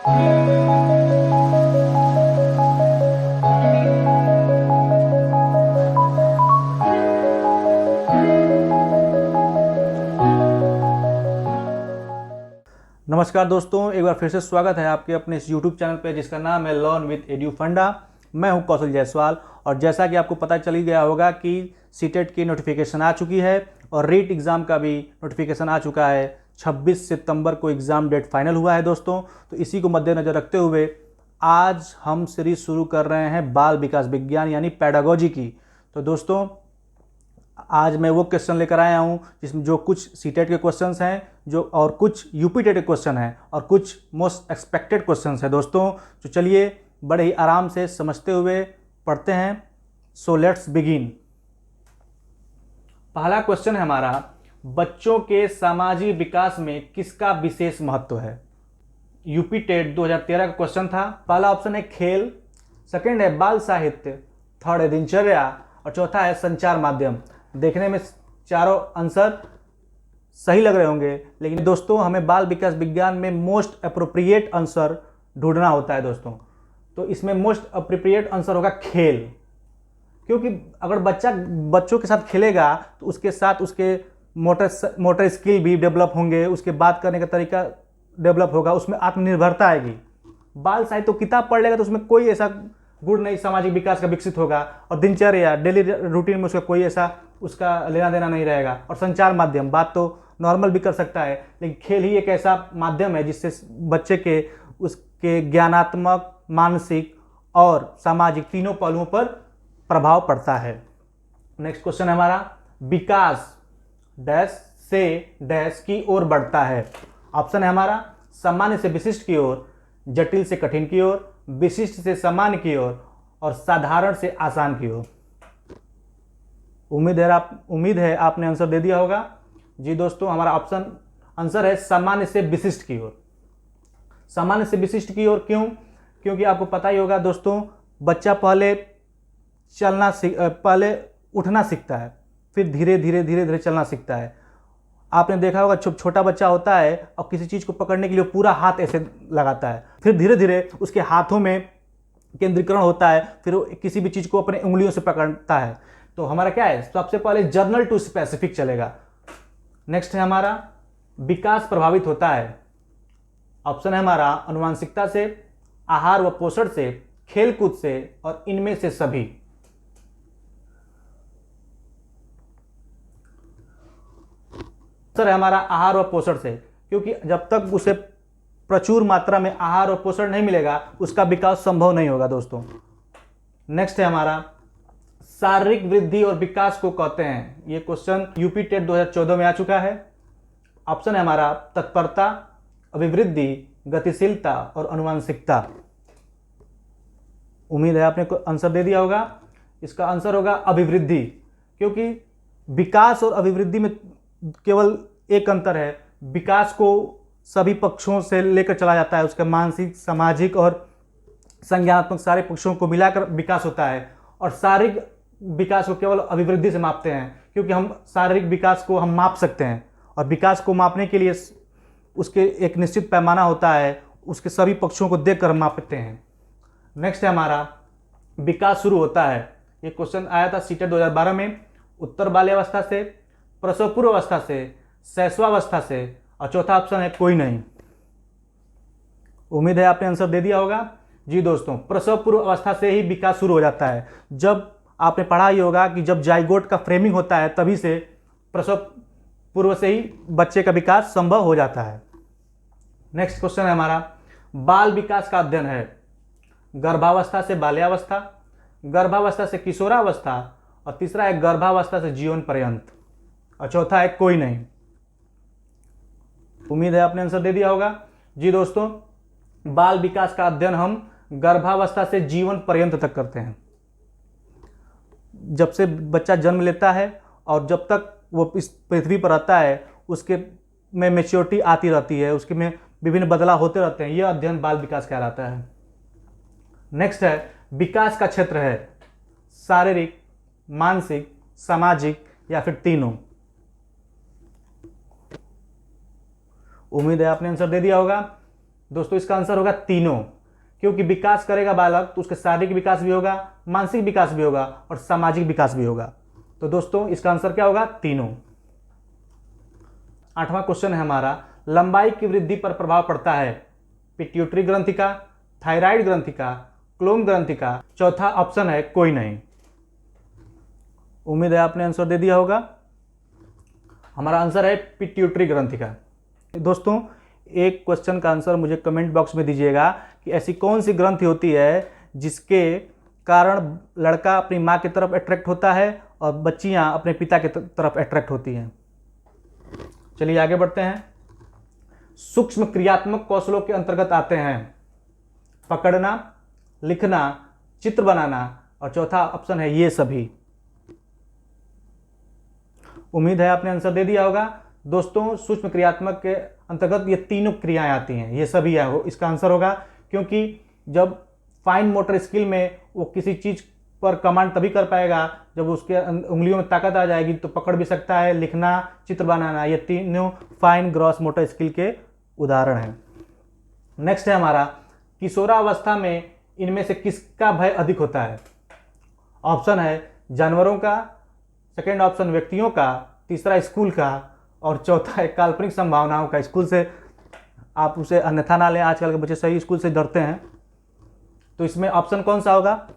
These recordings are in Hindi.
नमस्कार दोस्तों, एक बार फिर से स्वागत है आपके अपने इस YouTube चैनल पे जिसका नाम है लर्न विद एडू फंडा। मैं हूं कौशल जायसवाल और जैसा कि आपको पता चल ही गया होगा कि सीटेट की नोटिफिकेशन आ चुकी है और रीट एग्ज़ाम का भी नोटिफिकेशन आ चुका है। 26 सितंबर को एग्ज़ाम डेट फाइनल हुआ है दोस्तों। तो इसी को मद्देनज़र रखते हुए आज हम सीरीज शुरू कर रहे हैं बाल विकास विज्ञान यानी पेडागोजी की। तो दोस्तों आज मैं वो क्वेश्चन लेकर आया हूँ जिसमें जो कुछ सीटेट के क्वेश्चंस हैं जो और कुछ यूपी टेट के क्वेश्चन हैं और कुछ मोस्ट एक्सपेक्टेड क्वेश्चंस हैं दोस्तों। तो चलिए बड़े ही आराम से समझते हुए पढ़ते हैं। So let's begin. पहला क्वेश्चन है हमारा, बच्चों के सामाजिक विकास में किसका विशेष महत्व है। यूपी टेट 2013 का क्वेश्चन था। पहला ऑप्शन है खेल, सेकंड है बाल साहित्य, थर्ड है दिनचर्या और चौथा है संचार माध्यम। देखने में चारों आंसर सही लग रहे होंगे, लेकिन दोस्तों हमें बाल विकास विज्ञान में मोस्ट अप्रोप्रिएट आंसर ढूंढना होता है दोस्तों। तो इसमें मोस्ट अप्रोप्रिएट आंसर होगा खेल, क्योंकि अगर बच्चों के साथ खेलेगा तो उसके साथ उसके मोटर स्किल भी डेवलप होंगे, उसके बात करने का तरीका डेवलप होगा, उसमें आत्मनिर्भरता आएगी। बाल साहित्य तो किताब पढ़ लेगा तो उसमें कोई ऐसा गुण नहीं सामाजिक विकास का विकसित होगा, और दिनचर्या डेली रूटीन में उसका कोई ऐसा उसका लेना देना नहीं रहेगा। और संचार माध्यम बात तो नॉर्मल भी कर सकता है, लेकिन खेल ही एक ऐसा माध्यम है जिससे बच्चे के उसके ज्ञानात्मक, मानसिक और सामाजिक तीनों पहलुओं पर प्रभाव पड़ता है। नेक्स्ट क्वेश्चन है हमारा, विकास डैश से डैश की ओर बढ़ता है। ऑप्शन है हमारा सामान्य से विशिष्ट की ओर, जटिल से कठिन की ओर, विशिष्ट से सामान्य की ओर और साधारण से आसान की ओर। उम्मीद है आपने आंसर दे दिया होगा। जी दोस्तों, हमारा ऑप्शन आंसर है सामान्य से विशिष्ट की ओर। सामान्य से विशिष्ट की ओर क्यों? क्योंकि आपको पता ही होगा दोस्तों, बच्चा पहले उठना सीखता है, फिर धीरे धीरे चलना सीखता है। आपने देखा होगा छोटा बच्चा होता है और किसी चीज़ को पकड़ने के लिए पूरा हाथ ऐसे लगाता है, फिर धीरे धीरे उसके हाथों में केंद्रीकरण होता है, फिर वो किसी भी चीज़ को अपने उंगलियों से पकड़ता है। तो हमारा क्या है, सबसे पहले जर्नल टू स्पेसिफिक चलेगा। नेक्स्ट है हमारा, विकास प्रभावित होता है। ऑप्शन है हमारा आनुवांशिकता से, आहार व पोषण से, खेलकूद से और इनमें से सभी। सर है हमारा आहार व पोषण से, क्योंकि जब तक उसे प्रचुर मात्रा में आहार और पोषण नहीं मिलेगा उसका विकास संभव नहीं होगा दोस्तों। नेक्स्ट है हमारा, शारीरिक वृद्धि और विकास को कहते हैं। ये क्वेश्चन यूपी टेट 2014 में आ चुका है। ऑप्शन है हमारा तत्परता, अभिवृद्धि, गतिशीलता और आनुवांशिकता। उम्मीद है आपने आंसर दे दिया होगा। इसका आंसर होगा अभिवृद्धि, क्योंकि विकास और अभिवृद्धि में केवल एक अंतर है, विकास को सभी पक्षों से लेकर चला जाता है, उसके मानसिक, सामाजिक और संज्ञानात्मक सारे पक्षों को मिलाकर विकास होता है, और शारीरिक विकास को केवल अभिवृद्धि से मापते हैं, क्योंकि हम शारीरिक विकास को हम माप सकते हैं और विकास को मापने के लिए उसके एक निश्चित पैमाना होता है, उसके सभी पक्षों को देखकर हम मापते हैं। नेक्स्ट है हमारा, विकास शुरू होता है। ये क्वेश्चन आया था सीटेट 2012 में। उत्तर बाल्यावस्था से, प्रसव पूर्व अवस्था से, शैशवावस्था से और चौथा ऑप्शन है कोई नहीं। उम्मीद है आपने आंसर दे दिया होगा। जी दोस्तों, प्रसव पूर्व अवस्था से ही विकास शुरू हो जाता है। जब आपने पढ़ा ही होगा कि जब जाइगोट का फ्रेमिंग होता है तभी से प्रसव पूर्व से ही बच्चे का विकास संभव हो जाता है। नेक्स्ट क्वेश्चन है हमारा, बाल विकास का अध्ययन है। गर्भावस्था से बाल्यावस्था, गर्भावस्था से किशोरावस्था और तीसरा है गर्भावस्था से जीवन पर्यंत और चौथा है कोई नहीं। उम्मीद है आपने आंसर दे दिया होगा। जी दोस्तों, बाल विकास का अध्ययन हम गर्भावस्था से जीवन पर्यंत तक करते हैं। जब से बच्चा जन्म लेता है और जब तक वो इस पृथ्वी पर रहता है उसके में मैच्योरिटी आती रहती है, उसके में विभिन्न बदलाव होते रहते हैं, यह अध्ययन बाल विकास कहलाता है। नेक्स्ट है, विकास का क्षेत्र है शारीरिक, मानसिक, सामाजिक या फिर तीनों। उम्मीद है आपने आंसर दे दिया होगा। दोस्तों इसका आंसर होगा तीनों, क्योंकि विकास करेगा बालक तो उसके शारीरिक विकास भी होगा, मानसिक विकास भी होगा और सामाजिक विकास भी होगा। तो दोस्तों इसका आंसर क्या होगा? तीनों। 8वां क्वेश्चन है हमारा, लंबाई की वृद्धि पर प्रभाव पड़ता है पिट्यूटरी ग्रंथि का, थायराइड ग्रंथि का, क्लोम ग्रंथि का। चौथा ऑप्शन है कोई नहीं। उम्मीद है आपने आंसर दे दिया होगा। हमारा आंसर है पिट्यूटरी ग्रंथि का। दोस्तों एक क्वेश्चन का आंसर मुझे कमेंट बॉक्स में दीजिएगा कि ऐसी कौन सी ग्रंथि होती है जिसके कारण लड़का अपनी माँ की तरफ अट्रैक्ट होता है और बच्चियाँ अपने पिता की तरफ अट्रैक्ट होती हैं। चलिए आगे बढ़ते हैं। सूक्ष्म क्रियात्मक कौशलों के अंतर्गत आते हैं पकड़ना, लिखना, चित्र बनाना और चौथा ऑप्शन है ये सभी। उम्मीद है आपने आंसर दे दिया होगा। दोस्तों सूक्ष्म क्रियात्मक के अंतर्गत ये तीनों क्रियाएं आती हैं, ये सभी है इसका आंसर होगा, क्योंकि जब फाइन मोटर स्किल में वो किसी चीज़ पर कमांड तभी कर पाएगा जब उसके उंगलियों में ताकत आ जाएगी, तो पकड़ भी सकता है, लिखना, चित्र बनाना, ये तीनों फाइन ग्रॉस मोटर स्किल के उदाहरण हैं। नेक्स्ट है हमारा, किशोरावस्था में इनमें से किसका भय अधिक होता है? ऑप्शन है जानवरों का, सेकेंड ऑप्शन व्यक्तियों का, तीसरा स्कूल का और चौथा है काल्पनिक संभावनाओं का। स्कूल से आप उसे अन्यथा ना लें, आजकल के बच्चे सही स्कूल से डरते हैं। तो इसमें ऑप्शन कौन सा होगा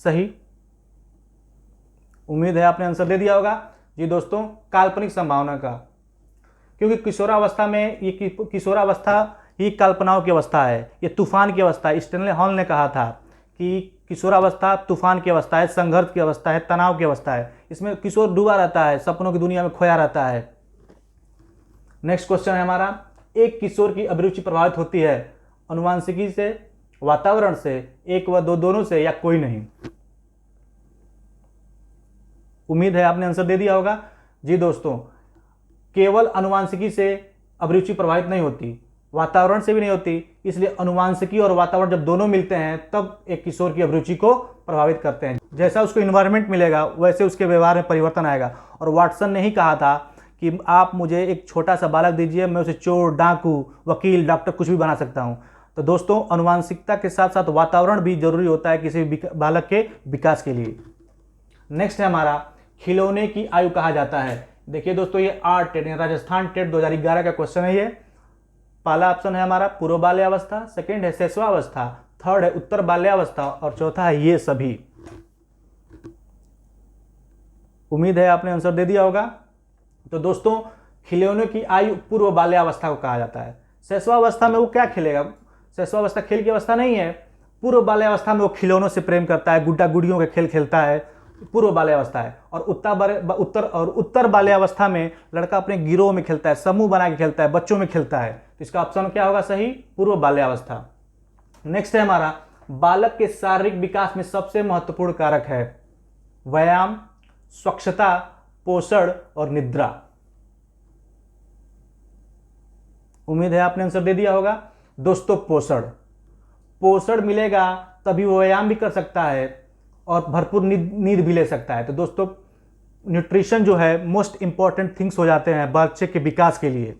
सही? उम्मीद है आपने आंसर दे दिया होगा। जी दोस्तों, काल्पनिक संभावना का, क्योंकि किशोरावस्था में ये किशोरावस्था ही कल्पनाओं की अवस्था है, ये तूफान की अवस्था है। स्टैनले हॉल ने कहा था कि किशोरावस्था तूफान की अवस्था है, संघर्ष की अवस्था है, तनाव की अवस्था है। इसमें किशोर डूबा रहता है, सपनों की दुनिया में खोया रहता है। नेक्स्ट क्वेश्चन है हमारा, एक किशोर की अभिरुचि प्रभावित होती है आनुवंशिकी से, वातावरण से, एक व दो दोनों से या कोई नहीं? उम्मीद है आपने आंसर दे दिया होगा। जी दोस्तों, केवल आनुवंशिकी से अभिरुचि प्रभावित नहीं होती, वातावरण से भी नहीं होती, इसलिए आनुवंशिकी और वातावरण जब दोनों मिलते हैं तब एक किशोर की अभिरुचि को प्रभावित करते हैं। जैसा उसको इन्वायरमेंट मिलेगा वैसे उसके व्यवहार में परिवर्तन आएगा। और वाटसन ने ही कहा था कि आप मुझे एक छोटा सा बालक दीजिए, मैं उसे चोर, डाकू, वकील, डॉक्टर कुछ भी बना सकता हूँ। तो दोस्तों आनुवंशिकता के साथ साथ वातावरण भी जरूरी होता है किसी भी बालक के विकास के लिए। नेक्स्ट है हमारा, खिलौने की आयु कहा जाता है। देखिए दोस्तों, ये टेट राजस्थान टेट 2011 का क्वेश्चन है। ये पहला ऑप्शन है हमारा पूर्व बाल्यावस्था, सेकेंड है शैशवावस्था, थर्ड है उत्तर बाल्यावस्था और चौथा है ये सभी। उम्मीद है आपने आंसर दे दिया होगा। तो दोस्तों खिलौने की आयु पूर्व बाल्यावस्था को कहा जाता है। शैशवावस्था में वो क्या खेलेगा? शैशवावस्था खेल की अवस्था नहीं है। पूर्व बाल्यावस्था में वो खिलौनों से प्रेम करता है, गुड्डा गुड़ियों के खेल खेलता है, पूर्व बाल्यावस्था है। और उत्तर बाल्यावस्था में लड़का अपने गिरोह में खेलता है, समूह बना के खेलता है, बच्चों में खेलता है। तो इसका ऑप्शन क्या होगा सही? पूर्व बाल्यावस्था। नेक्स्ट है हमारा, बालक के शारीरिक विकास में सबसे महत्वपूर्ण कारक है व्यायाम, स्वच्छता, पोषण और निद्रा। उम्मीद है आपने आंसर दे दिया होगा। दोस्तों पोषण मिलेगा तभी वो व्यायाम भी कर सकता है और भरपूर नींद भी ले सकता है। तो दोस्तों न्यूट्रिशन जो है मोस्ट इंपॉर्टेंट थिंग्स हो जाते हैं बच्चे के विकास के लिए।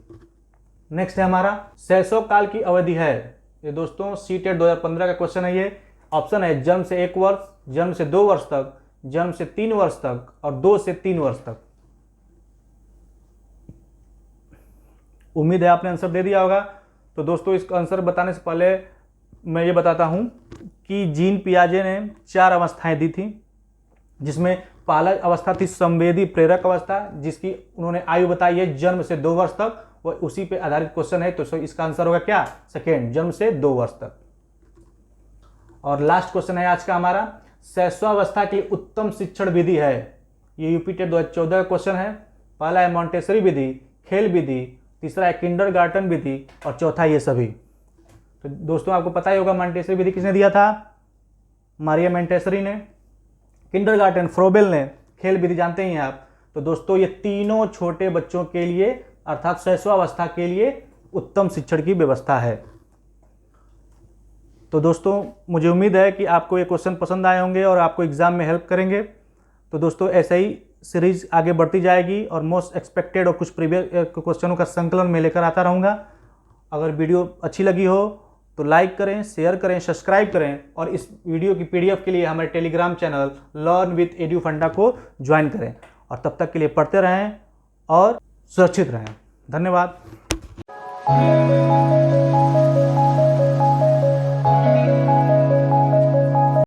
नेक्स्ट है हमारा, शैशव काल की अवधि है। ये दोस्तों सीटेट 2015 का क्वेश्चन है। ये ऑप्शन है जन्म से 1 वर्ष, जन्म से 2 वर्ष तक, जन्म से 3 वर्ष तक और 2 से 3 वर्ष तक। उम्मीद है आपने आंसर दे दिया होगा। तो दोस्तों इसका आंसर बताने से पहले मैं ये बताता हूं कि जीन पियाजे ने 4 अवस्थाएं दी थी, जिसमें पहला अवस्था थी संवेदी प्रेरक अवस्था, जिसकी उन्होंने आयु बताई है जन्म से 2 वर्ष तक। वो उसी पे आधारित क्वेश्चन है, तो इसका आंसर होगा क्या? सेकेंड, जन्म से 2 वर्ष तक। और लास्ट क्वेश्चन है आज का हमारा, शैशवावस्था की उत्तम शिक्षण विधि है। ये यूपी टेट 2014 का क्वेश्चन है। पहला है मॉन्टेसरी विधि, खेल विधि, तीसरा है किंडरगार्टन विधि और चौथा ये सभी। तो दोस्तों आपको पता ही होगा मॉन्टेसरी विधि किसने दिया था? मारिया मॉन्टेसरी ने। किंडरगार्टन फ्रोबेल ने। खेल विधि जानते ही हैं आप। तो दोस्तों ये तीनों छोटे बच्चों के लिए अर्थात शैशवावस्था के लिए उत्तम शिक्षण की व्यवस्था है। तो दोस्तों मुझे उम्मीद है कि आपको ये क्वेश्चन पसंद आए होंगे और आपको एग्जाम में हेल्प करेंगे। तो दोस्तों ऐसे ही सीरीज आगे बढ़ती जाएगी और मोस्ट एक्सपेक्टेड और कुछ प्रीवियस क्वेश्चनों का संकलन में लेकर आता रहूँगा। अगर वीडियो अच्छी लगी हो तो लाइक करें, शेयर करें, सब्सक्राइब करें और इस वीडियो की पीडीएफ के लिए हमारे Telegram channel learn with edu फंडा को ज्वाइन करें। और तब तक के लिए पढ़ते रहें और सुरक्षित रहें। धन्यवाद।